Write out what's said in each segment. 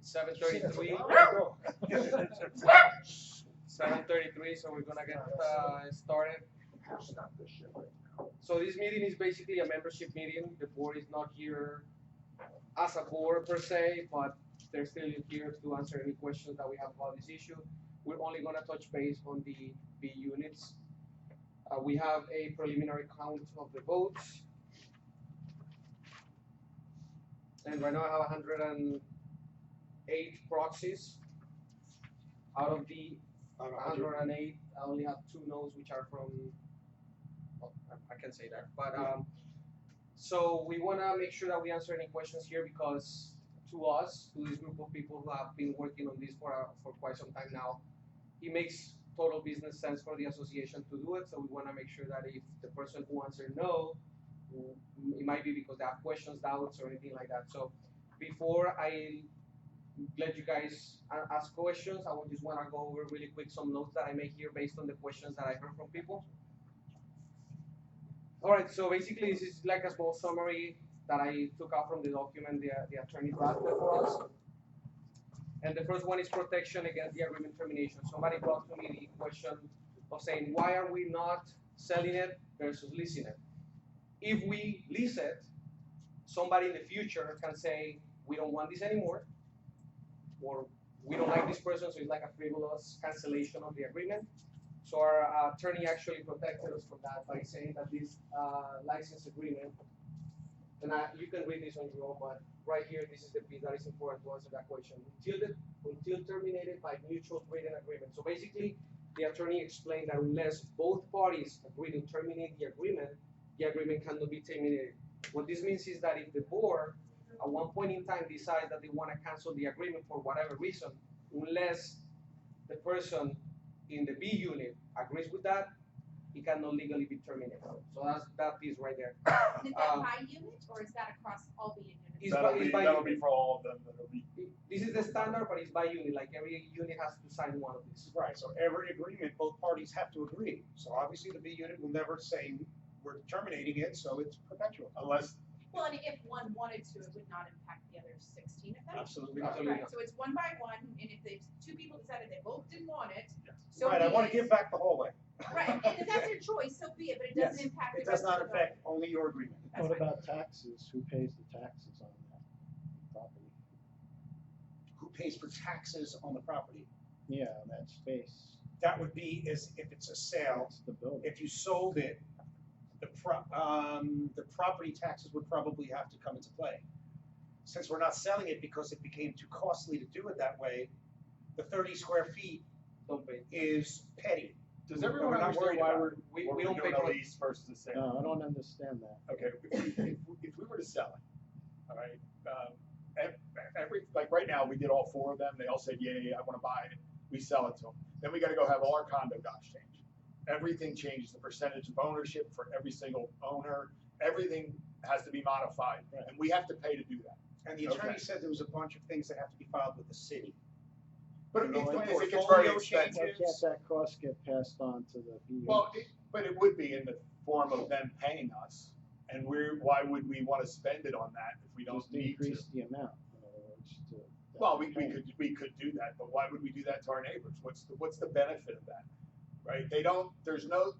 7:33. 7:33. So we're gonna get started. So this meeting is basically a membership meeting. The board is not here as a board per se, but they're still here to answer any questions that we have about this issue. We're only gonna touch base on the B units. We have a preliminary count of the votes. And right now I have 108 proxies. Out of the 108, I only have 2 no's, which are from, well, I can say that. But so we want to make sure that we answer any questions here because to us, to this group of people who have been working on this for quite some time now, it makes total business sense for the association to do it. So we want to make sure that if the person who answered no, it might be because they have questions, doubts, or anything like that. So before I let you guys ask questions, I would just want to go over really quick some notes that I made here based on the questions that I heard from people. All right, so basically this is like a small summary that I took out from the document the attorney drafted for us. And the first one is protection against the agreement termination. Somebody brought to me the question of saying, why are we not selling it versus leasing it? If we lease it, somebody in the future can say, we don't want this anymore, or we don't like this person, so it's like a frivolous cancellation of the agreement. So our attorney actually protected us from that by saying that this license agreement, and you can read this on your own, but right here, this is the piece that is important to answer that question. Until terminated by mutual written agreement. So basically, the attorney explained that unless both parties agree to terminate the agreement cannot be terminated. What this means is that if the board at one point in time decides that they want to cancel the agreement for whatever reason, unless the person in the B unit agrees with that, it cannot legally be terminated. So that's that piece right there. Is that by unit or is that across all the units? That'll be for all of them. This is the standard, but it's by unit. Like every unit has to sign one of these. Right, so every agreement, both parties have to agree. So obviously the B unit will never say we're terminating it, so it's perpetual. Unless, Well, and if one wanted to, it would not impact the other 16 of them. Absolutely not. Right, so it's one by one, and if the 2 people decided they both didn't want it, so Right, I want to be it. give back the hallway. Right, and that's their choice, so be it, but it doesn't Yes, impact it the does rest not of the affect only your agreement. That's What right. about taxes? Who pays the taxes on that property? Who pays for taxes on the property? Yeah, that space, That would be as if it's a sale. that's the building. If you sold it, the property taxes would probably have to come into play. Since we're not selling it because it became too costly to do it that way, the 30 square feet Don't pay. is petty. does We're everyone not understand worried why about we're We don't doing pay a for- lease versus a sale? No, I don't understand that. Okay, if we were to sell it, all right, like right now, we did all 4 of them, they all said, yeah, I wanna buy it, we sell it to them. Then we gotta go have all our condo docs changed. Everything changes, the percentage of ownership for every single owner, everything has to be modified, Right. and we have to pay to do that. And the attorney Okay. said there was a bunch of things that have to be filed with the city. But You the know, point like is, it gets portfolio very expensive. Why can't that cost get passed on to the B Well, units? but it would be in the form of them paying us, and why would we wanna spend it on that if we don't Just need to? increase the amount, in other words, to. Well, we could do that, but why would we do that to our neighbors? What's the benefit of that? Right? There's no,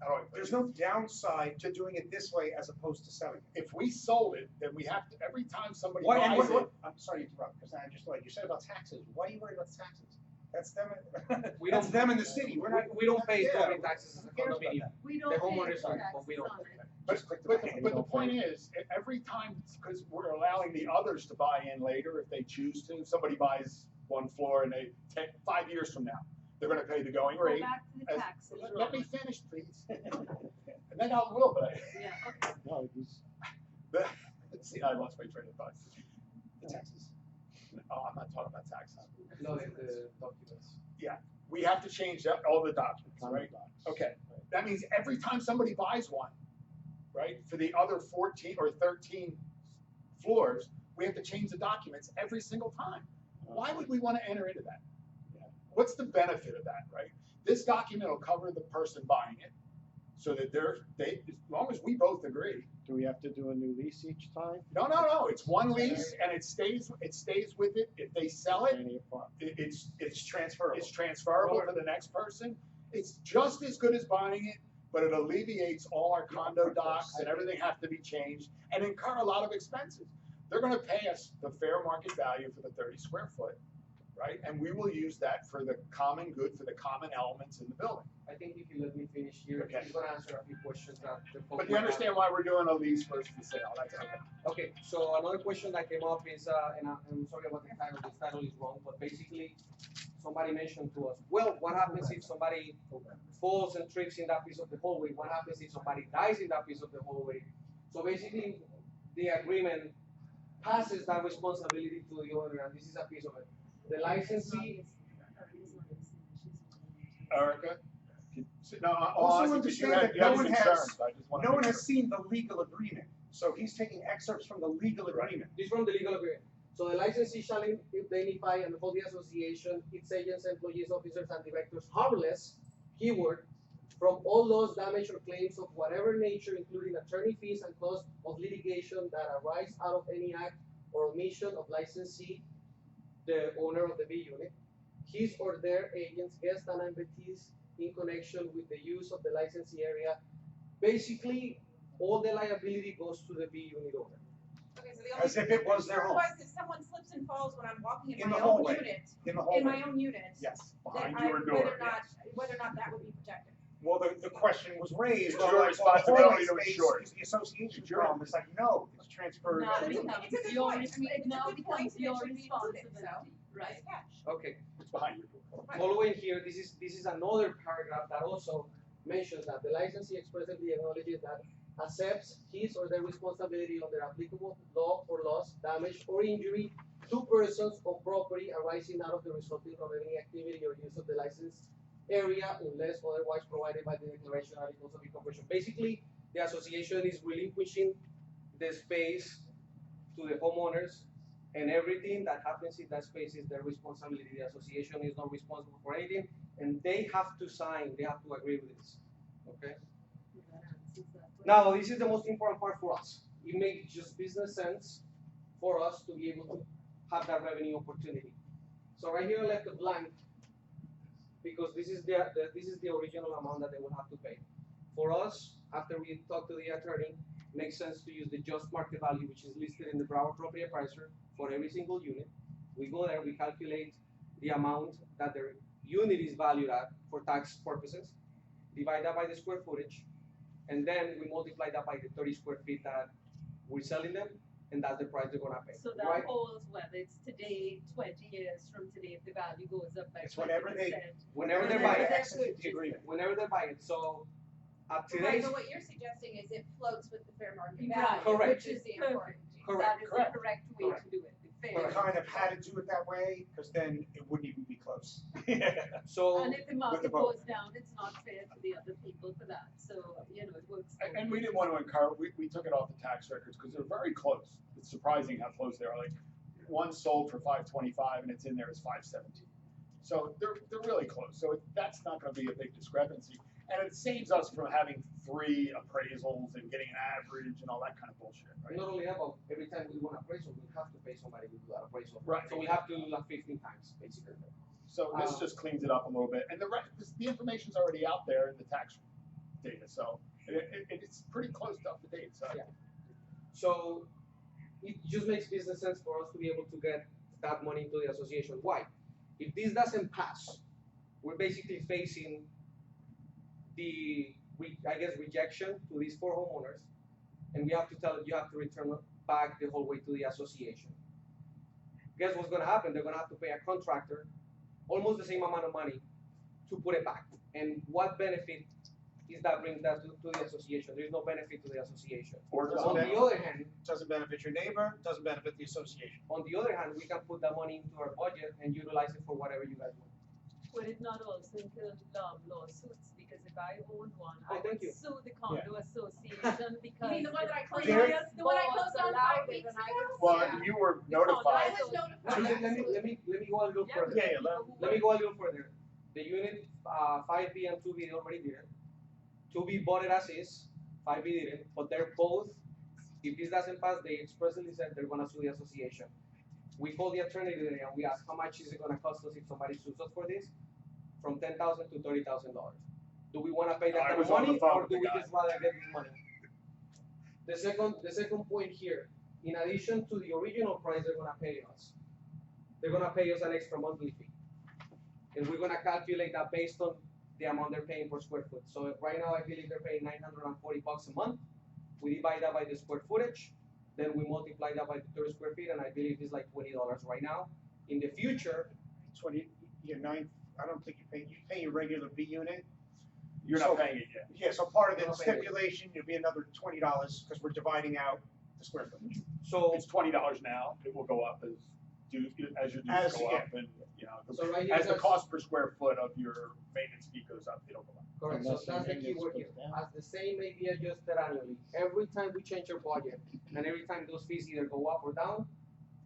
how do I put There's it? no downside to doing it this way as opposed to selling it. If we sold it, then we have to, every time somebody Why, buys it. I'm sorry to interrupt, because I just like, you said about taxes, why are you worried about the taxes? That's them, We that's don't- them in the city, we're not. We don't pay Yeah, property taxes as a who cares about condominium. that? We The don't pay homeowners the don't, taxes but we don't. on it. But, Just click the but, button. but the point is, every time, because we're allowing the others to buy in later if they choose to. If somebody buys 1 floor and 5 years from now, they're gonna pay the going Go rate. back to the As- taxes. Let me finish, please. And then I will, but Yeah, okay. No, he's, see, I lost my train of thought. The taxes. Oh, I'm not talking about taxes. No, the documents. We have to change all the documents, condo right? docs. Okay, that means every time somebody buys one, right, for the other 14 or 13 floors, we have to change the documents every single time. Why would we want to enter into that? What's the benefit of that, right? This document will cover the person buying it. so that as long as we both agree. Do we have to do a new lease each time? No, it's one lease and it stays with it. If they sell it, Any apartment? it's transferable. It's transferable to the next person. It's just as good as buying it, but it alleviates all our condo docs and everything have to be changed and incur a lot of expenses. They're gonna pay us the fair market value for the 30 square foot, right? And we will use that for the common good, for the common elements in the building. I think if you let me finish here, Okay. he's gonna answer a few questions that the folks. But you might have. understand why we're doing a lease versus the sale, that's okay. Okay, so another question that came up is, and I'm sorry about the title, this title is wrong, but basically, somebody mentioned to us, well, what happens if somebody falls and trips in that piece of the hallway? What happens if somebody dies in that piece of the hallway? So basically, the agreement passes that responsibility to the owner, and this is a piece of it. The licensee, Erica? No, Also honestly, understand you have that no one concerns, has- I just wanna No make one sure. has seen the legal agreement, so he's taking excerpts from the legal agreement. this from the legal agreement. So the licensee shall indemnify and hold the association, its agents, employees, officers, and directors harmless, keyword, from all loss, damage, or claims of whatever nature, including attorney fees and costs of litigation that arise out of any act or omission of licensee, the owner of the B unit, his or their agents, guests, and invitees in connection with the use of the licensee area. Basically, all the liability goes to the B unit owner. Okay, so the only. As if it was their concern home. Was if someone slips and falls when I'm walking in In my the own hallway. unit, In the in my hallway, own unit. yes. Behind that your I- door, whether or not that would be protected. Well, the question was raised. It's well, your like, well, the responsibility hallway to space insure it. is the association's It's your- problem. It's like, no, it's transferred. Now It's a it good- becomes it's a good your, point. I mean, it's a now good it point, becomes and it your should be included, so. responsibility, right? Nice catch. Okay, It's behind your door. following here, this is another paragraph that also mentions that the licensee expressly acknowledges that accepts his or their responsibility under applicable law for loss, damage, or injury to persons or property arising out of the resulting from any activity or use of the licensed area unless otherwise provided by the declaration of articles of incorporation. Basically, the association is relinquishing the space to the homeowners, and everything that happens in that space is their responsibility. The association is not responsible for anything, and they have to sign, they have to agree with this, okay? Now, this is the most important part for us. It makes just business sense for us to be able to have that revenue opportunity. So right here I left it blank because this is the original amount that they will have to pay. For us, after we talk to the attorney, it makes sense to use the just market value, which is listed in the Broward Property Appraiser for every single unit. We go there, we calculate the amount that the unit is valued at for tax purposes, divide that by the square footage, and then we multiply that by the 30 square feet that we're selling them, and that's the price they're gonna pay. So that right? holds whether it's today, 20 years from today, if the value goes up by It's whenever 20%. they- Whenever they Whenever buy they it, Execute the agreement. whenever they buy it. So at Right, today's but what you're suggesting is it floats with the fair market Right. value, Correct. which is the Perfect. important. Correct. That is Correct. the correct way Correct. to do it, the We fair. kind of had to do it that way, because then it wouldn't even be close. so And if the the market vote. goes down, it's not fair to the other people for that, so, you know, it works. both And we didn't ways. want to encourage, we took it off the tax records because they're very close. It's surprising how close they are. Like, one sold for 525 and it's in there as 517. So they're really close. So that's not going to be a big discrepancy. And it saves us from having 3 appraisals and getting an average and all that kind of bullshit, right? not only that, but every time we want appraisal, we have to pay somebody to do that appraisal. Right. So we have to do that 15 times, basically. So this just cleans it up a little bit. And the information's already out there in the tax data. So it's pretty close to up to date. So Yeah. So it just makes business sense for us to be able to get that money into the association. Why? If this doesn't pass, we're basically facing rejection to these 4 homeowners, and we have to tell them you have to return back the whole way to the association. Guess what's gonna happen? They're gonna have to pay a contractor almost the same amount of money to put it back. And what benefit is that brings that to the association? There's no benefit to the association. or does On it- the other hand, Doesn't benefit your neighbor, doesn't benefit the association. we can put that money into our budget and utilize it for whatever you guys want. Would it not also include lawsuits, because if I owned one, Oh, I thank would you. sue the condo association because. You mean the one that I closed There- on, the one I closed on 5 weeks ago? Well, Yeah. you were I notified. was notified. Let me go a little further. Yeah, Let me go a little further. The unit 5B and 2B they already did it. 2B bought it as is, 5B didn't, but they're both, if this doesn't pass, they expressly said they're gonna sue the association. We called the attorney today and we asked how much is it gonna cost us if somebody sues us for this? From $10,000 to $30,000. Do we wanna pay that I kind was of on the money, phone or with do the we guy. just rather get this money? The second point here, in addition to the original price they're gonna pay us, they're gonna pay us an extra monthly fee. And we're gonna calculate that based on the amount they're paying per square foot. So if right now I believe they're paying $940 a month. We divide that by the square footage, then we multiply that by the 30 square feet, and I believe it's like $20 right now. In the future, 20, I don't think you pay your regular B unit. You're So- not paying it yet. Yeah, so part of We're the not paying it. stipulation, it'll be another $20, because we're dividing out the square footage. so It's $20 now, it will go up as your As- dues go yeah. up and, you know, So right here, as the that's- cost per square foot of your maintenance fee goes up, it'll go up. correct, so Unless the that's the key maintenance word here. goes down. As the same may be adjusted annually. Every time we change our budget, and every time those fees either go up or down,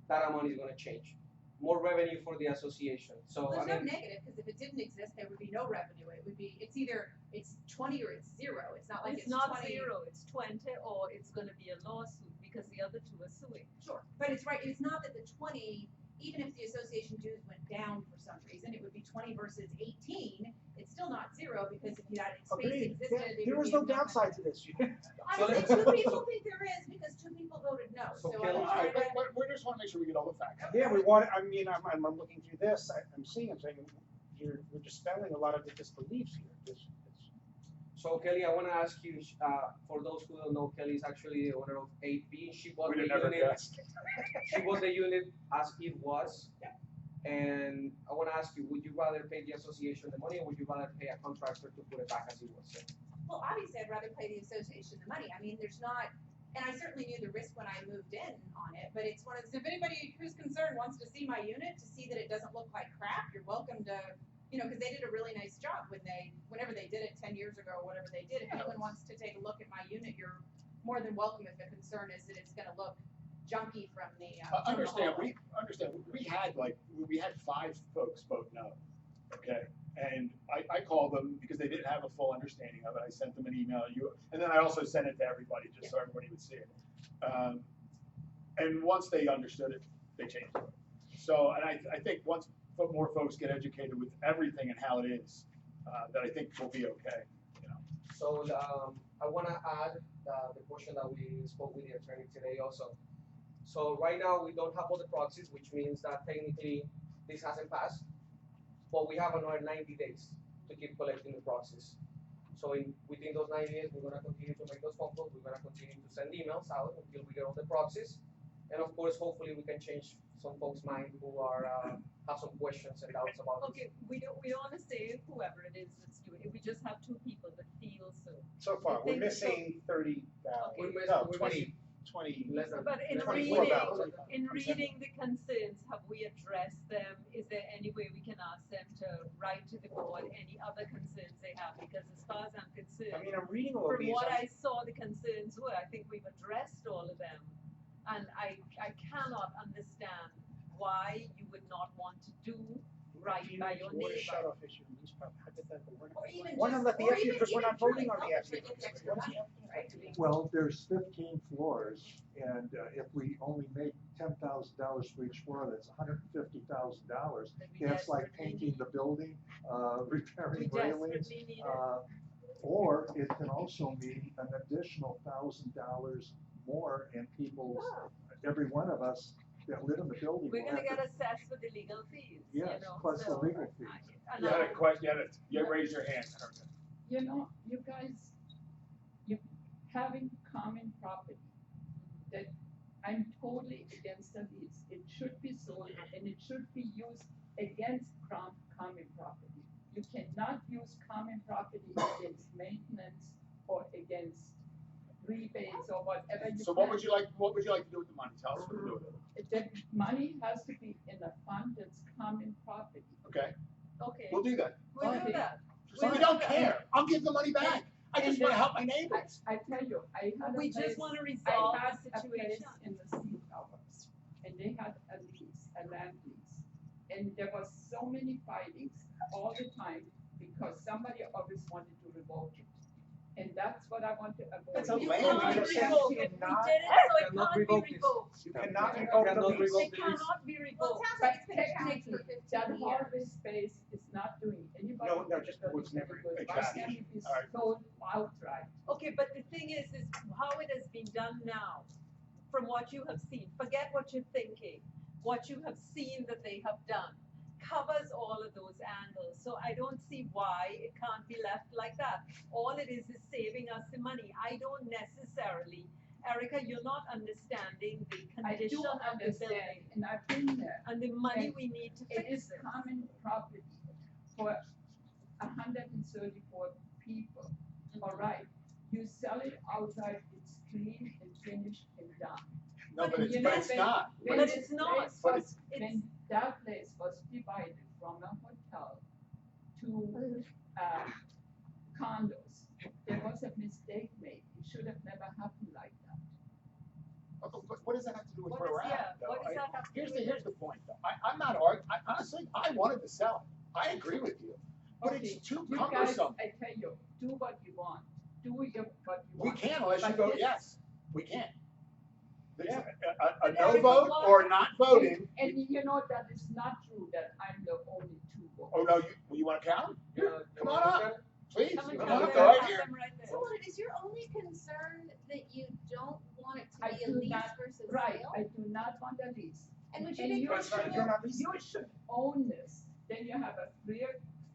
that amount is gonna change. More revenue for the association, so Well, I there's no mean, negative, because if it didn't exist, there would be no revenue. It would be, it's either, it's 20 or it's 0. It's not like It's it's not 20. 0, it's 20, or it's gonna be a lawsuit because the other two are suing. Sure, but it's right, it's not that the 20, even if the association dues went down for some reason, it would be 20 versus 18. It's still not 0, because if you had space Agreed. existed, it There would was be no a downside to this. Honestly, So- two people think there is, because 2 people voted no, So so Kelly- I'm All right, trying to. but we just wanna make sure we get all the facts. Yeah, we want, I mean, I'm looking through this, I'm saying, we're dispelling a lot of the disbeliefs here. so Kelly, I wanna ask you, for those who don't know, Kelly is actually the owner of 8B. She bought We'd the have never unit. guessed. She bought the unit as it was. And I wanna ask you, would you rather pay the association the money, or would you rather pay a contractor to put it back as it was? Well, obviously, I'd rather pay the association the money. I mean, there's not, and I certainly knew the risk when I moved in on it, but it's one of those, if anybody who's concerned wants to see my unit, to see that it doesn't look like crap, you're welcome to, you know, because they did a really nice job whenever they did it 10 years ago or whatever they did. If anyone wants to take a look at my unit, you're more than welcome if the concern is that it's gonna look junky from the, from the Understand, hallway. we had 5 folks vote no, okay? And I called them because they didn't have a full understanding of it, I sent them an email, and then I also sent it to everybody, just so everybody would see it. And once they understood it, they changed it. So, and I think once more folks get educated with everything and how it is, that I think we'll be okay, you know? So, I wanna add, the portion that we spoke with the attorney today also. So right now, we don't have all the proxies, which means that technically this hasn't passed, but we have another 90 days to keep collecting the proxies. So within those 90 days, we're gonna continue to make those phone calls, we're gonna continue to send emails out until we get all the proxies. And of course, hopefully we can change some folks' mind who are, have some questions and doubts about this. Okay, we don't wanna say whoever it is that's doing it, we just have 2 people that feel so. So far, I we're think so. missing 30, We're missing- no, we're 20, Less than. But in less than reading, 24,000. in reading the concerns, have we addressed them? Is there any way we can ask them to write to the board any other concerns they have? Because as far as I'm I concerned, mean, I'm reading all of from these. what I saw the concerns were, I think we've addressed all of them. And I cannot understand why you would not want to do right by your Water neighbor. shut off issue, these hypothetical. Or even Why not just- let the or FU, even- because we're even not voting on purely the public, FU. it's extra money, right? I mean, Well, there's 15 floors, and if we only make $10,000 for each floor, that's $150,000. that we That's like desperately painting need. the building, We repairing railings. desperately need it. Or it can also mean an additional $1,000 more, and people, every one of us that live in the building We're will gonna have get to. assessed for the legal fees, you Yes, know, plus the so, legal fees. and You had a I- question, you raised your hand, Erica. You know, you guys, you having common property, that I'm totally against the lease. It should be sold and it should be used against common property. You cannot use common property against maintenance or against rebates or whatever you So what would you like to do with the money? Tell us what to do with it, The money has to be in a fund that's common property. okay? Okay, We'll do that. we'll do Okay. that. So we don't care, I'll give the money back, I just wanna help my neighbors. I tell you, I had a We place. just wanna resolve I had the a place situation. in the Sea Towers, and they had a lease, a land lease. And there was so many fightings all the time because somebody always wanted to revoke it. And that's what I want to avoid. It's a You land can't use. revoke it. We Cannot- did it, so it cannot can't be revoke this. revoked. You cannot You revoke cannot the lease. revoke It the lease. cannot be Well, it revoked. sounds But like it's been challenged technically, for 15 that years. hallway space is not doing anybody. No, good just because was never- why exactly. can't it be All right. sold outright? Okay, but the thing is how it has been done now, from what you have seen. Forget what you're thinking. What you have seen that they have done covers all of those angles. So I don't see why it can't be left like that. All it is saving us the money. I don't necessarily, Erica, you're not understanding the I condition do of the understand, building and I've been there. and the money And we need to It fix is it. common property for 134 people. All right, you sell it outright, it's clean and finished and done. No, but it's, you but know, it's when- not. When But this it's not. place But was- When that place was divided from a hotel to condos, there was a mistake made. It should have never happened like that. But what does that have to do with What where is- we're yeah, at? though? what does that have to Here's do the, with here's the point, though. I'm not arguing, honestly, I wanted to sell. I agree with you. But Okay, it's too You guys, cumbersome. I tell you, do what you want. Do what you We want. can't unless you But go, this- yes, we can't. There's Yeah. a no Erica, vote what- or not voting. And you know that is not true, that I'm the only two votes. Oh, no, you wanna count? Come on up, please, Come and come tell on them, up, go right have here. them right there. So what, is your only concern that you don't want it I to be a do lease not- versus Right, sale? I do not want a lease. And would you And make you it should- comfortable? You're not leasing. You should own this, then you have a free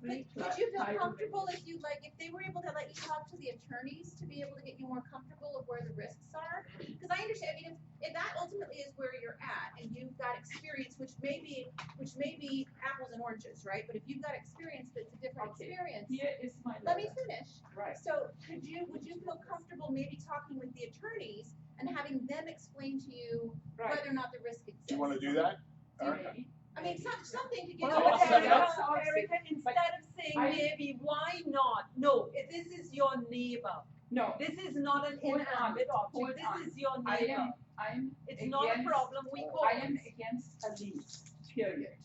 Would you feel title comfortable deed. if you, like, if they were able to let you talk to the attorneys to be able to get you more comfortable of where the risks are? Because I understand, I mean, if that ultimately is where you're at and you've got experience, which may be apples and oranges, right? But if you've got experience that's a different Okay. experience, Here is my let me letter. finish. Right. So would you feel comfortable maybe talking with the attorneys and having them explain to you Right. whether or not the risk exists? Do you wanna do that? Erica? Maybe. I mean, something to get. Well, No, I'll but set it up. Erica, instead of saying I- maybe, why not? No, this is your neighbor. No, This is not an Hold on, inanimate hold object. on. This is your I neighbor. I'm It's not a against- problem. We I am cause. against a lease, period.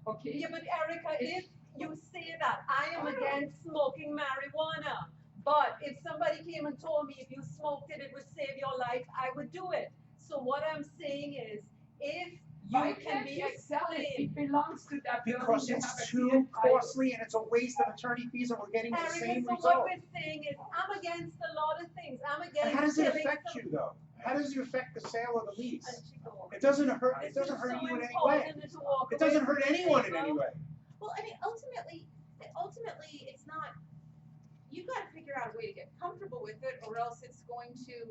Okay? Yeah, but Erica, It's- if you say that, I am against smoking marijuana. But if somebody came and told me if you smoked it, it would save your life, I would do it. So what I'm saying is, if Why you can can't be you sell it? explained. It belongs to that building. Because They have it's a too clear title. costly and it's a waste of attorney fees and we're getting the Erica, same so what result. we're saying is, I'm against a lot of things. I'm And against how does it killing affect some- you though? How does it affect the sale of the lease? And she go, It doesn't hurt, "This it doesn't is hurt so you in any way. important to walk It doesn't away hurt from anyone the in any table." way. Well, I mean, ultimately, it's not, you've got to figure out a way to get comfortable with it, or else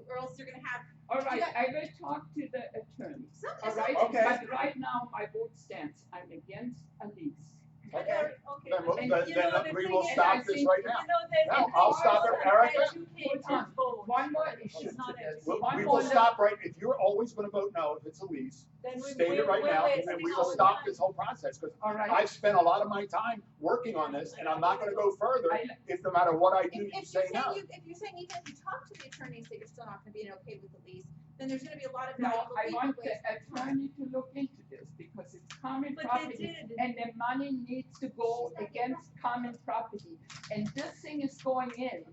or else you're gonna have All right, got- I will talk to the attorney. some, All right, Okay. but right now my vote stands. I'm against a lease. But Okay. Eric- okay, Then, but And then, you know, the we thing will is, stop I this think- right now. You know, there's No, an I'll stop it, Erica. uneducated Hold on. vote. One more issue. It's not We'll- educated. We more will little- stop right, if you're always gonna vote no if it's a lease, Then we state it right we're now, wasting and we our will stop time. this whole process, because All right. I've spent a lot of my time working on this, and I'm not gonna go further if no matter what I do, you if say you're no. saying if you're saying even if you talk to the attorneys that you're still not gonna be okay with the lease, then there's gonna be a lot of No, valuable I legal want ways. the attorney to look into this because it's common But they property did. and the money needs to go against common property. And this thing is going in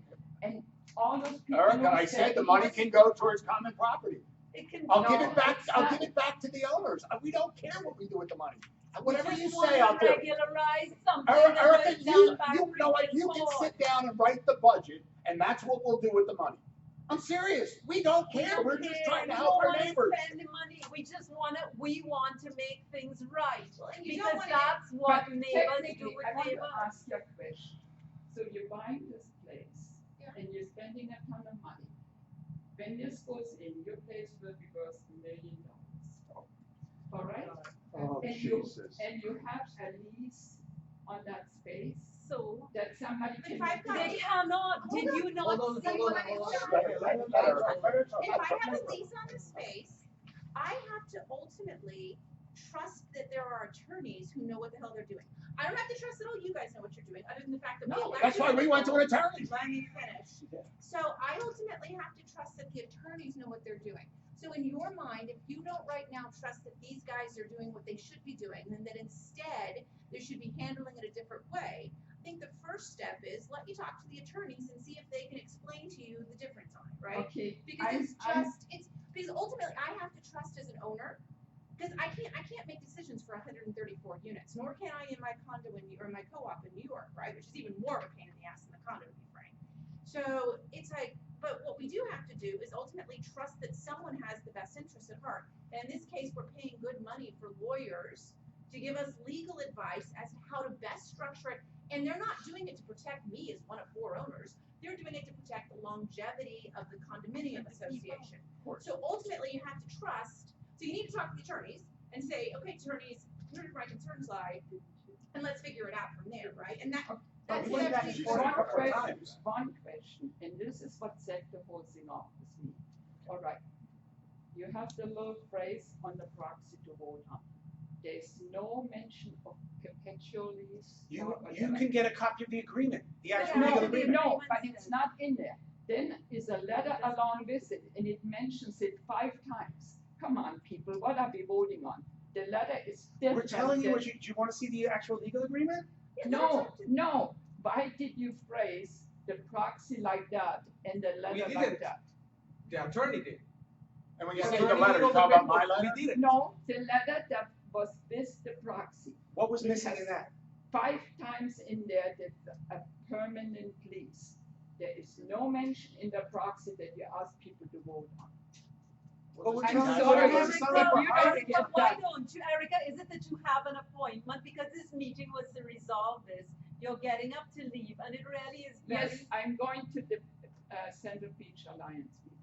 and all those people. Erica, who I said the say money yes, can go towards common property. It can. I'll No, give it back, it's I'll not. give it back to the owners. We don't care what we do with the money. Whatever We you just want say, to I'll do. Regularize something Erica, that was done you by know what, previous you can boards. sit down and write the budget, and that's what we'll do with the money. I'm serious, we don't We care, don't we're just care. trying to We help don't our wanna neighbors. Spend the money, we want to make things right, And you don't because wanna that's what But neighbors do technically, with I want to neighbors. ask you a question. So you're buying this place Yeah. and you're spending a ton of money. When this goes in, your place will be worth $1 million. All right? Oh, And you, Jesus. and you have a lease on that space So, that somebody But can. if I've got- they cannot, did you not Hold on, see hold what on, I hold on. said? If I have a lease on the space, I have to ultimately trust that there are attorneys who know what the hell they're doing. I don't have to trust that all you guys know what you're doing, other than the fact that we No, elected that's why we went to an attorney. Let me finish. So I ultimately have to trust that the attorneys know what they're doing. So in your mind, if you don't right now trust that these guys are doing what they should be doing, then that instead they should be handling it a different way, I think the first step is let me talk to the attorneys and see if they can explain to right? Okay, Because I'm- because ultimately I have to trust as an owner, because I can't make decisions for 134 units, nor can I in my condo or my co-op in New York, right? Which is even more of a pain in the ass than the condo, to be frank. So it's like, but what we do have to do is ultimately trust that someone has the best interest at heart. And in this case, we're paying good money for lawyers to give us legal advice as to how to best structure it. And they're not doing it to protect me as one of 4 owners. They're doing it to protect the longevity of the condominium association. So ultimately, you have to trust. So you need to talk to the attorneys and say, okay, attorneys, here's where my concerns lie, and let's figure it out from there, right? And that's we what did that everybody's before. One couple of question, times. one question, and this is what set the whole thing off with me. All right. You have the little phrase on the proxy to vote on. There's no mention of perpetual lease. You or can whatever. get a copy of the agreement, the actual Yeah, legal No, agreement. no, but it's not in there. Then is a letter along with it, and it mentions it 5 times. Come on, people, what are we voting on? The letter is We're different. telling you than- what do you wanna see the actual legal agreement? No, no, why did you phrase the proxy like that and the letter like didn't. that? The attorney did. And when you Well, say the the letter, you legal talk about my agreement, letter? We did it. No, the letter that was with the proxy. What was missing in that? 5 times in there that a permanent lease. There is no mention in the proxy that you ask people to vote on. Well, we're I'm telling you, sorry, this is something Erica, for you don't hiring. get why that. don't you, Erica, is it that you have an appointment, because this meeting was to resolve this, you're getting up to leave, and it really is Yes, very. I'm going to the Central Beach Alliance meeting.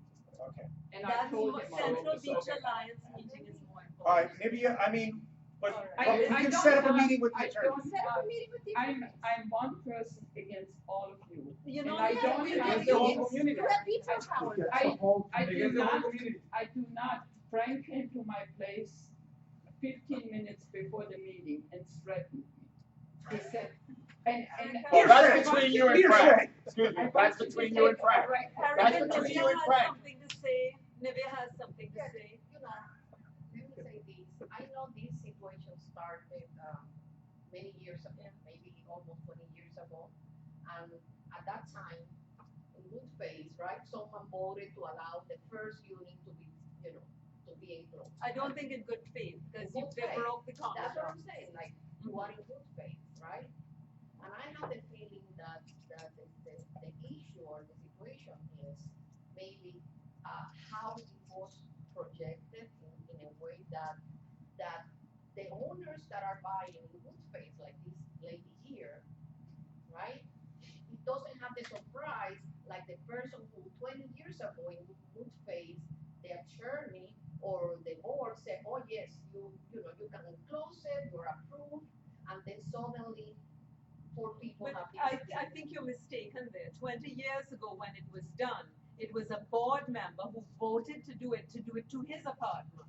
Okay. And I That's told what him Central already. Beach Okay. Alliance meeting is more important. Alright, maybe, I mean, but, All right. but we I can don't set up a have- meeting with the I attorney. don't Set up have- a meeting with the I'm attorneys. one person against all of you. You And know, I yeah, don't we have have Against the whole these- community. You have veto I- power. It's I- the whole I community. do not, Frank came to my place 15 minutes before the meeting and threatened me. He said, and. Here, That's Frank. between you and Here, Frank. Excuse me, I that's want to between take you and a Frank. right- That's Erica, between Nivea you and has Frank. something to say, Nivea has something to say. You know, let me say this, I know this situation started, many years ago, maybe almost 20 years ago. And at that time, in good faith, right, someone voted to allow the first unit to be, to be enclosed. I don't think in good faith, because you Good faith. broke the That's what contract. I'm saying, like, you are in good faith, right? And I have the feeling that the issue or the situation is maybe, how it was projected in a way that the owners that are buying in good faith, like this lady here, right? It doesn't have the surprise like the person who 20 years ago in good faith, the attorney or the board said, oh yes, you know, you can enclose it, you're approved, and then suddenly 4 people But have been. I think you're mistaken there. 20 years ago when it was done, it was a board member who voted to do it to his apartment.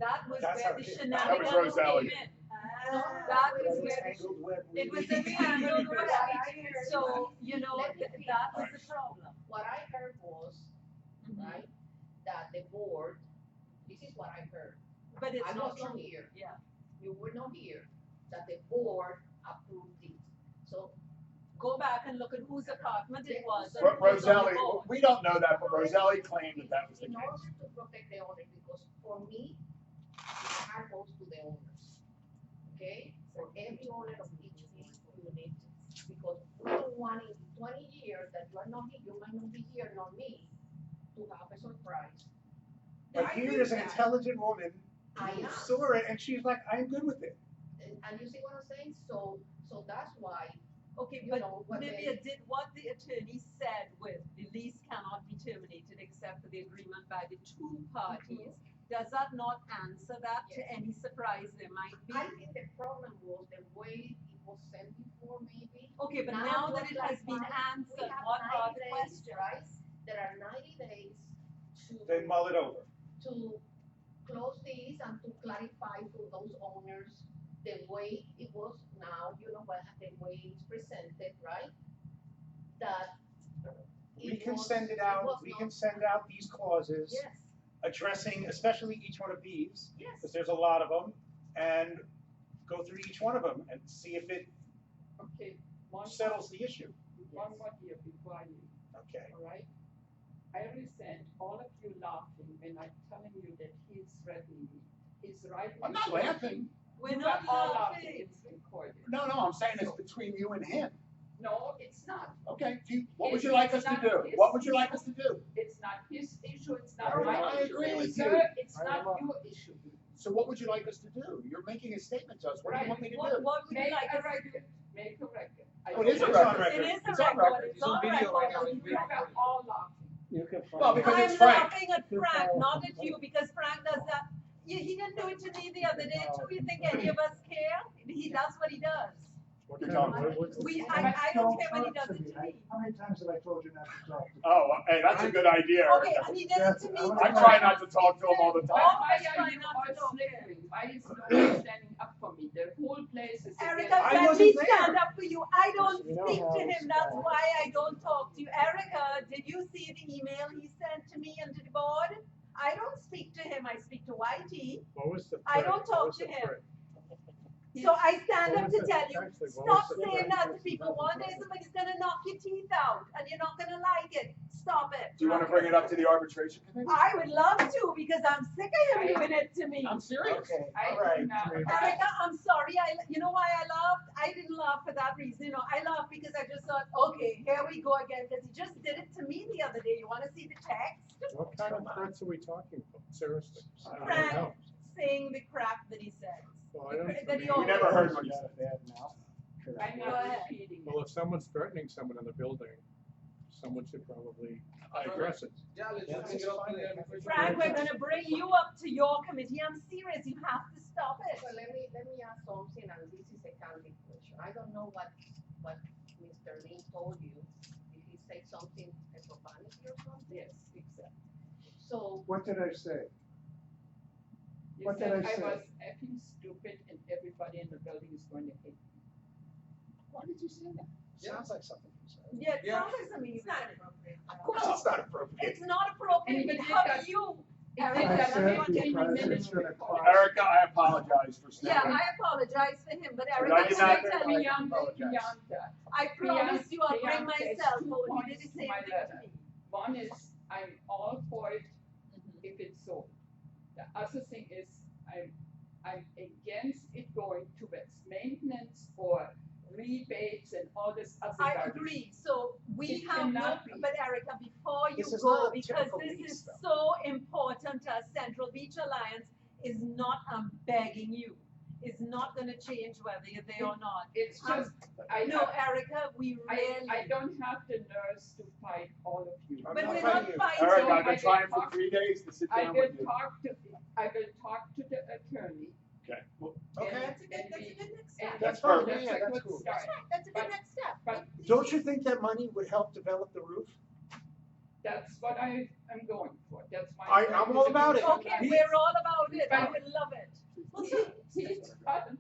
That was That's where how the it is. That was shenanigans Roselli. came in. Ah. That Well, was it's where the tangled web. it was We- a tangled web. Right. So, you know, Let me that was finish. the problem. What I heard was, right, that the board, this is what I heard. But it's I not was not true. here. Yeah. You were not here, that the board approved it. So Go back and look at whose apartment it was. and Ro- who was on the Roselli, board. we don't know that, but Roselli claimed that that was the in case. order to protect the owner, because for me, my heart goes to the owners. Okay, for every owner of each unit, because we don't want in 20 years that you are not here, you might not be here, not me, to have a surprise. But I agree here is with an that. intelligent woman I who am. saw it and she's like, I'm good with it. And you see what I'm saying? So that's why, Okay, you but know, what Nivea did what the attorney said with the lease cannot be terminated except for the agreement by the 2 parties. Does that not answer that to Yes. any surprise there might be? I think the problem was the way it was sent before, maybe. Okay, but now that it has been answered, what are the questions? Right? There are 90 days Then mull it over. to close this and to clarify to those owners the way it was now, you know, the way it's presented, right? That We it can was- send it it out, was we not- can send out these clauses Yes, addressing especially each one of these, yes. because there's a lot of them, and go through each one of them and see if it Okay, one settles the issue. more here before I leave, Okay. all right? I resent all of you laughing when I'm telling you that he's threatening me. He's right. I'm not laughing. We're You not are all laughing, laughing. it's recorded. No, I'm saying it's between you and him. No, it's not. Okay, what would you like us to do? What would you like us to do? It's not his issue, it's not I my issue. agree with Sir, you. it's I not am a- your issue. So what would you like us to do? You're making a statement to us. What do you want me to What, do? what would you Make like a us to do? record, make a record. I Oh, it is a don't- record. It is a It's on record, record. it's It's on on video right now, record. it's You are all laughing. You can find. Well, because I'm it's Frank. laughing at Frank, not at you, because Frank does that. He didn't do it to me the other day too. You think any of us care? He does what he does. You're telling me. I don't care when he does it to me. How many times have I told you not to talk to me? Oh, hey, that's a good idea. Okay, and he did it to me. I I try not to talk to him all the Why time. Always are try you not all to talk. snickering? Why is no one standing up for me? The whole place is Erica, against. let wasn't me there. stand up for you. I don't You know speak how to it's him. That's done. why I don't talk to you. Erica, did you see the email he sent to me and to the board? I don't speak to him. I speak to YT. What was the I threat? don't What talk was to the him. threat? So I stand What up was to it? tell you, Actually, what stop was the saying threat? that to What's the people. threat? One day somebody's gonna knock your teeth out and you're not gonna like it. Stop it. Do you wanna bring it up to the arbitration committee? I would love to because I'm sick of him doing it to me. I'm serious. Okay, I all right. do not. Erica, I'm sorry. You know why I laughed? I didn't laugh for that reason. You know, I laughed because I just thought, okay, here we go again. Because he just did it to me the other day. You want to see the text? What kind of threats are we talking about? Seriously? I don't Frank know. saying the crap that he says. Well, I don't, That he I We mean, never heard what You he got said. a bad mouth. I'm Go not ahead. repeating well, it. if someone's threatening someone in the building, someone should probably address it. Yeah, let's Yeah, just bring it up to the arbitration. Frank, we're gonna bring you up to your committee. I'm serious. You have to stop it. So let me ask something, and this is a candid question. I don't know what Mr. Lin told you, if he said something, a profanity or something. Yes, exactly. So, What did I say? You What said did I say? was effing stupid and everybody in the building is going to hate me. Why did you say that? Yeah. Sounds like something you said. Yeah, it's Yeah. not as something It's not appropriate. Of course it's not appropriate. It's not appropriate. And he did How that- do you? It Erica, did I that said 15 because minutes it's gonna before. cost- Erica, I apologize for Yeah, snapping. I apologize for him, but I Erica, did can I not- tell you? Beyond that. I promise you I'll bring Beyond my there's cell 2 phone. He did points the to same my thing to letter. me. One is, I'm all for it if it's sold. The other thing is, I'm against it going towards maintenance or rebates and all this other I garbage. agree, so we It have no, cannot be. but Erica, before you This is go, not a because typical this lease, is though. so important to us, Central Beach Alliance is not, I'm begging you, is not gonna change whether you're there or not. It's just, I No, have, Erica, we I really, don't have the nerves to fight all of you. I'm but not we're fighting not you. fighting. Erica, I've I been will trying for talk- 3 days to sit I down will with you. talk to the attorney. Okay. Well, Okay. That's a good next step. And That's that's fine. that's Yeah, a that's good cool. start. That's right, that's a good But- next step. but Don't you think that money would help develop the roof? That's what I am going for, that's my. I'm all about it. Okay, we're all about it, I would love it. Well, so, He's gotten,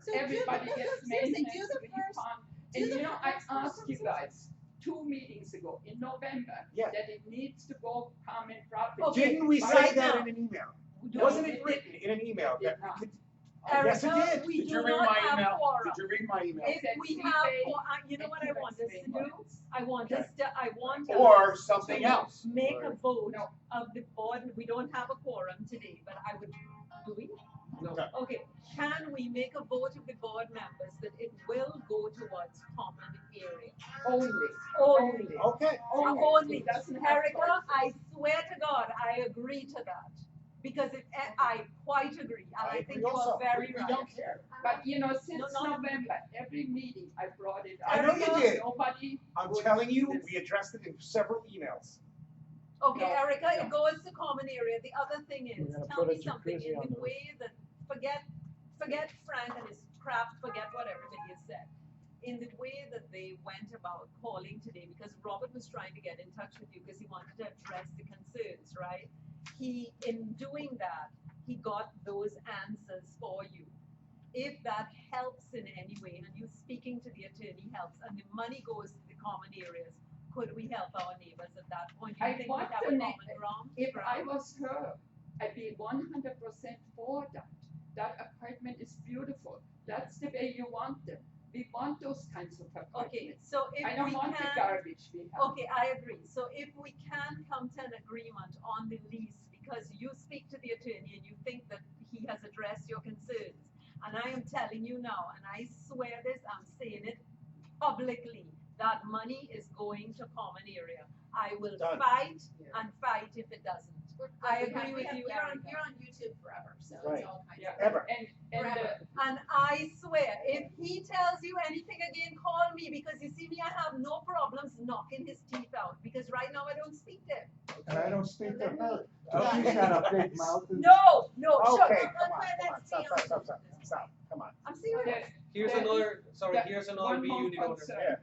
so everybody do, gets seriously, maintenance, do the first, refund. do And the you know, I first asked you person. guys 2 meetings ago in November, Yeah. that it needs to go common property. Okay, Didn't we say right that now. in an email? No, Wasn't we it written in an email Did that we not. could? Yes, it Erica, did. we Did do you read not my have email? quorum. Did you read my email? If Said we we have, pay you know what I want us to do? payments. I want Okay. us to, I want us Or something else? make a vote No. of the board, we don't have a quorum today, but I would, do we? No. Okay, can we make a vote of the board members that it will go towards common area? Only. Only. Okay. Only. It doesn't have Erica, choices. I swear to God, I agree to that, because it, I quite agree, and I think you are very We right. don't care. But you know, since No, no. November, every meeting I brought it up. I know you did. Nobody. I'm would telling you, listen. we addressed it in several emails. Okay, No, Erica, no. it goes to common area. The other thing is, We're gonna tell put me a something jacuzzi in on the the way that, forget Frank and his crap, forget what everybody has said. In the way that they went about calling today, because Robert was trying to get in touch with you because he wanted to address the concerns, right? In doing that, he got those answers for you. If that helps in any way, and you speaking to the attorney helps, and the money goes to the common areas, could we help our neighbors at that point? Do you I think we want have the a na- common ground? If I was her, I'd be 100% for that. That apartment is beautiful. That's the way you want them. We want those kinds of Okay, apartments. so if I don't we want the can, garbage we have. okay, I agree. So if we can come to an agreement on the lease, because you speak to the attorney and you think that he has addressed your concerns, and I am telling you now, and I swear this, I'm saying it publicly, that money is going to common area. I will Done. fight Yeah. and fight if it doesn't. We're- I we have- agree we with have- you, You're on, Erica. you're on YouTube forever, so Right. it's all kinds Yeah, of. Ever. and Forever. And I swear, if he tells you anything again, call me, because you see me, I have no problems knocking his teeth out, because right now I don't speak to him. And I don't speak to her. Okay. She's got a big mouth. and- No, shut Okay, up. come on, Let's come on, stop, be stop, stop, stop, come on. I'm serious. Here's Then- another, sorry, then here's another one B more unit owner. concern. Yeah,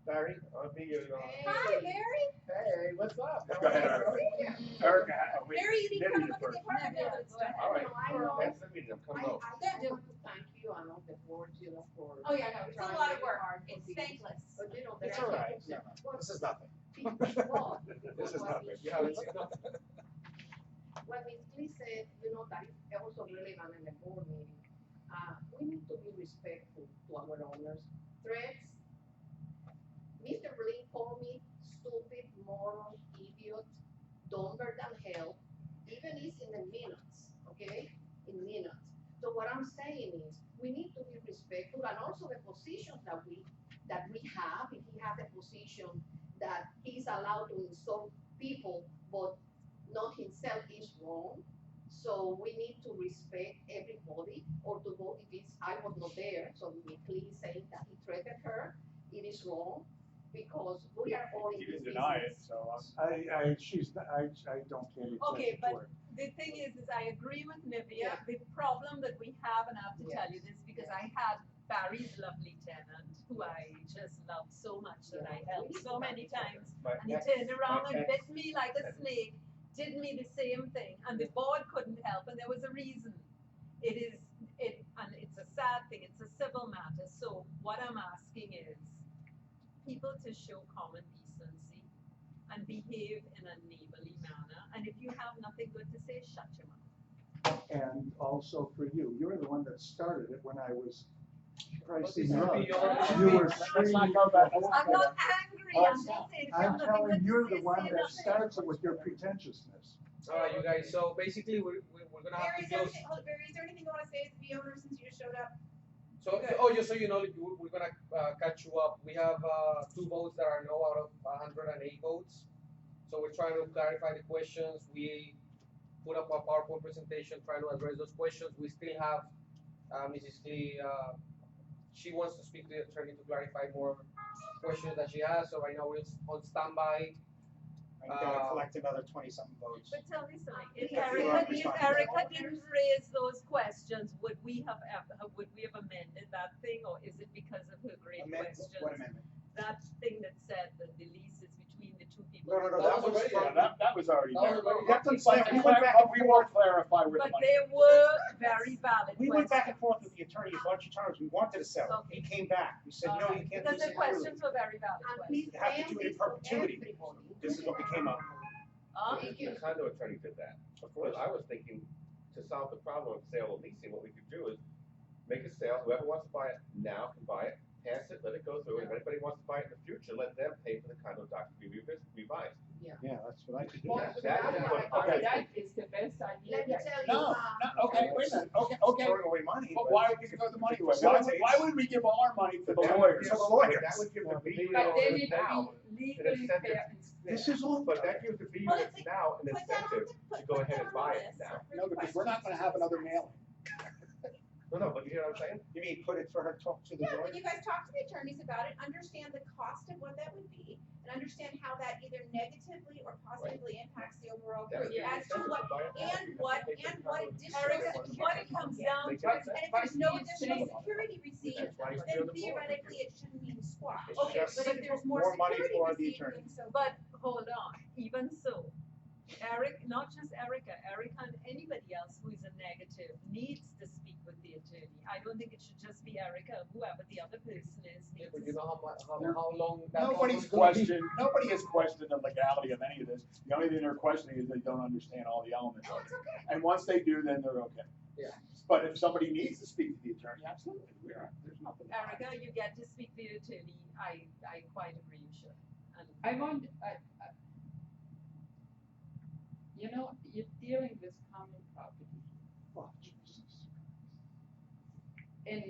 Barry, be you. Hi, Mary. Hey, what's up? Go ahead, Erica. Erica, wait, Mary, you need to Debbie come you look at the first. apartment now that it's done. All right. I know, That's the meeting, come I on. just want to thank you and all the board, you know, for. Oh, yeah, no, it's a trying lot of really work. hard for It's these. thankless. But you know, It's there all are right, people no, that- no, this is nothing. Well, This is what nothing. Ms. Yeah, Lee- it's nothing. What Ms. Lee said, you know, that is also relevant in the board meeting. We need to be respectful to our owners. Threats, Mr. Lee called me stupid, moron, idiot, dumber than hell, even it's in the minutes, okay? In minutes. So what I'm saying is, we need to be respectful, and also the positions that we have. If he has a position that he's allowed to insult people, but not himself, is wrong. So we need to respect everybody, or to go, if it's, I was not there, so we clearly say that he threatened her, it is wrong, because we are all in He this didn't deny it, business. so I don't pay any Okay, attention to but her. the thing is I agree with Nivea. Yeah. The problem that we have, and I have to Yes. tell you this, because I had Barry's lovely tenant, who I just loved so much that I helped so many times. And he turned around and bit me like a snake, did me the same thing, and the board couldn't help, and there was a reason. And it's a sad thing, it's a civil matter, so what I'm asking is, people to show common decency and behave in a neighborly manner, and if you have nothing good to say, shut your mouth. And also for you, you're the one that started it when I was pricing this drugs. is beyond- You were Let's not screaming. go back. I'm not angry, I'm just saying, if you have I'm nothing telling good you're to the say, one say that nothing. starts it with your pretentiousness. Alright, you guys, so basically, we're gonna have Barry, to is there close. anything, hold, Barry, is there anything you wanna say as the owner since you just showed up? So, just so you know, we're gonna catch you up. We have 2 votes that are no out of 108 votes. So we're trying to clarify the questions. We put up a PowerPoint presentation trying to address those questions. We still have Mrs. Lee. She wants to speak to the attorney to clarify more questions that she has. So right now we're on standby. I'm gonna collect another 20-something votes. But tell me something, if Yeah, Erica, you are if Erica didn't raise those questions, would we have amended that thing, or is it because of her great questions? What amendment? That thing that said that the lease is between the 2 people. No, That was already, that was already That there. was already- We have to we won't clarify where the But money. they were very valid We went back and questions. forth with the attorney a bunch of times, we wanted to sell it, he came back, we said, no, you can't do Because this. the questions were very valid And questions. please You have to send do it in this to perpetuity. everybody. This is what became up. Thank you. The condo attorney did that. Of course, I was thinking, to solve the problem of sale or leasing, what we could do is make a sale, whoever wants to buy it now can buy it, pass it, let it go through, and if anybody wants to buy it in the future, let them pay for the condo document to be revised. Yeah, that's what I could do. Well, That is that's what why I- that is the best idea. Let me tell you, No, okay, wait a minute, okay. Throwing away money. But why would we throw the money away? Facilitates. Why would we give all our money to the That would lawyers? give- To the lawyers. That would give the B But then units it now be legally incentive. fair and square. This is all. But that gives the B Well, units it's- now an Put that on incentive the- to go put ahead that and on buy the it list now. for No, because we're not gonna have another mailing. No, but you hear what I'm saying? You mean put it for her to talk to the Yeah, lawyer? when you guys talk to the attorneys about it, understand the cost of what that would be, and understand how that either negatively or positively impacts the overall That group, would give an as to incentive what, to buy it now. and You what, have to pay for and the what condo. additional Erica, security what it you comes get. down They to get is, And if But there's no he's additional saying- security received, That's why he's then doing the board. theoretically it shouldn't mean squash. It's Okay, just but if there's more more money security for the received, attorney. then so. but hold on, even so, Eric, not just Erica and anybody else who is a negative needs to speak with the attorney. I don't think it should just be Erica, whoever the other person is Yeah, needs but to you know how long that. Nobody has questioned the legality of any of this. The only thing they're questioning is they don't understand all the elements of it. And once they do, then they're okay. Yeah. But if somebody needs to speak to the attorney, absolutely, there's nothing. Erica, you get to speak to the attorney, I quite agree you should. And I want, you know, you're dealing with common property. Oh, Jesus. And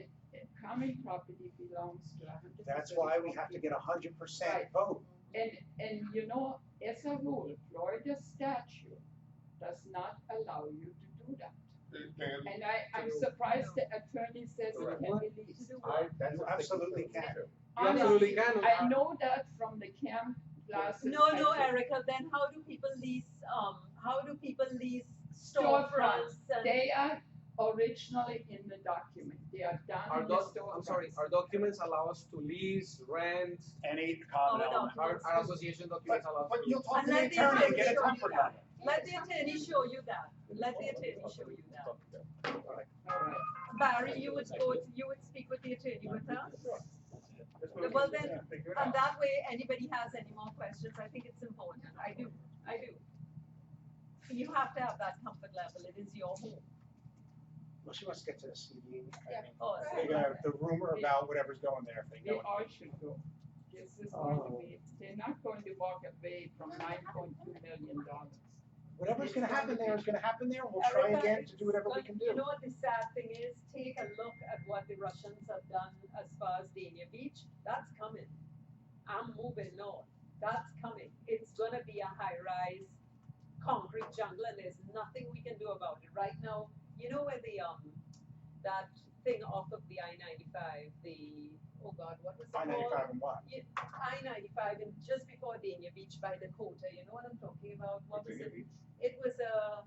common property belongs to 100%. That's why we have to get 100% vote. And you know, as a rule, Florida statute does not allow you to do that. And I'm surprised the attorney says it can be leased. That's You a absolutely sticking can. point, too. You absolutely can. I know that from the camp classes. no, I took. Erica, then how do people lease storefronts and? They are originally in the document. They are done Our in the I'm sorry, storefronts. our documents allow us to lease, rent, Any common Oh, element. our association documents allow us But to you'll lease. talk to And the let the attorney and attorney get a show you comfort that. letter. Let the attorney show you that. Let the attorney show you that. All right. Barry, you would speak with the attorney with us? Well then, Figure it and out. that way, anybody has any more questions, I think it's important. I do. You have to have that comfort level. It is your home. Well, she wants to get to the CD. Yeah. Oh, The rumor about whatever's going there, if they They go. all should go. This is going to be, they're not going to walk away from $9.2 million. Whatever's gonna happen there is gonna happen there, and we'll try again to do whatever we can You do. know what the sad thing is? Take a look at what the Russians have done as far as Dania Beach. That's coming. I'm moving north. That's coming. It's gonna be a high-rise concrete jungle, and there's nothing we can do about it. Right now, you know where the that thing off of the I-95, oh God, what was it called? I-95 and what? I-95 and just before Dania Beach by Dakota, you know what I'm talking about? What was it? It was a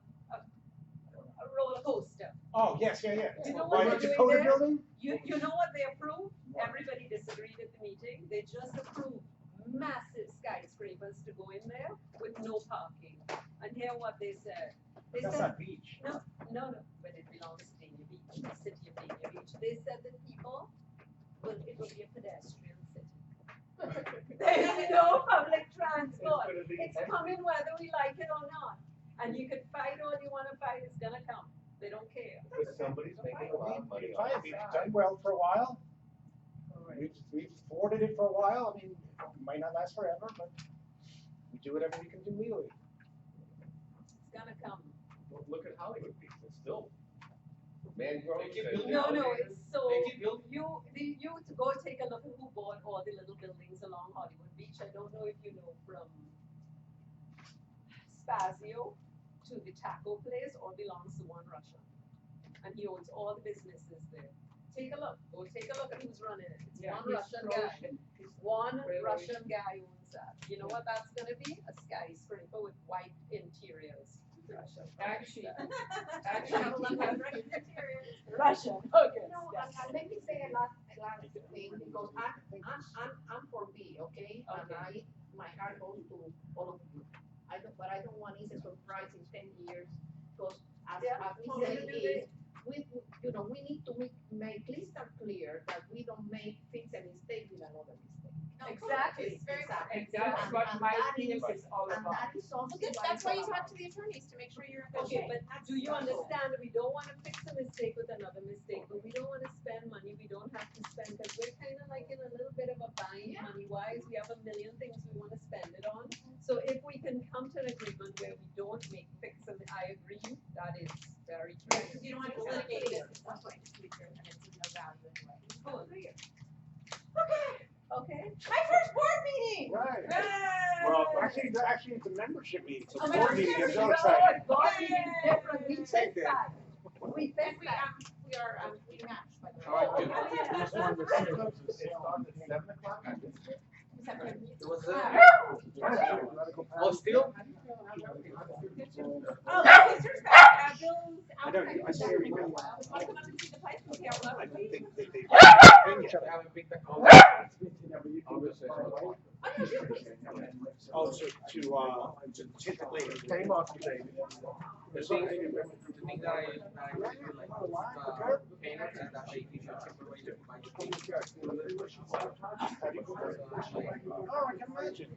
roller coaster. Oh, yes, yeah. You know By what the they're Dakota doing there? building? You know what they approved? Everybody disagreed at the meeting. They just approved massive skyscrapers to go in there with no parking. And hear what they said. They That's said, not beach. no, but it belongs to Dania Beach, the city of Dania Beach. They said that it will be a pedestrian city. There's no public transport. It's coming whether we like it or not. And you can fight all you wanna fight, it's gonna come. They don't care. Because somebody's making a lot of money on We've it. done well for a while. We've thwarted it for a while. I mean, it might not last forever, but we do whatever we can do legally. It's gonna come. Well, look at Hollywood Beach, it's still mangrove. They keep and building No, alligators. it's so, They keep building. you to go take a look at who bought all the little buildings along Hollywood Beach. I don't know if you know from Spazio to the taco place, all belongs to one Russian. And he owns all the businesses there. Take a look, go take a look at who's running it. It's Yeah, one Russian guy. One Really? Russian guy owns that. You know what that's gonna be? A skyscraper with white interiors. Russia. Actually, Have a lot of Russian interiors. Russia, okay. No, let me say a last thing, because I'm for B, okay? And Okay. my heart goes to all of you. But I don't want it to surprise in 10 years, because as we totally say, agree. we need to make crystal clear that we don't fix a mistake with another mistake. No, Exactly. It's very Exactly. and that's what And my that team is- is all And about. that is something. That's why you talk to the attorneys, to make sure you're in good Okay, shape. but do you understand, we don't wanna fix a mistake with another mistake, but we don't wanna spend money we don't have to spend, cause we're kinda like in a little bit of a bind Yeah. money wise, we have a million things we wanna spend it on. So if we can come to an agreement where we don't fix them, I agree, that is very true. Because you don't want to litigate this at some point in the future, and it's of no value anyway. Okay, My first board meeting! Right. Yay! Well, actually, it's a membership meeting, so Oh, the board meeting membership is so No, exciting. God, we did different, we Same fixed thing. that. We And fixed we, that. we matched, by the way. All right, Oh, good. yeah. Just wanted to say. It started at 7 o'clock, I think. It was Oh, still? Oh, okay, here's back, Bill's I know, outside. I see every Want week. to come up and see the place? Okay, I'll love I it. don't think they. I haven't picked the color. Oh, no, sure, please. Oh, to typically. The thing that I really do like is the painters and that they teach you separation by the paint. Oh, I can imagine.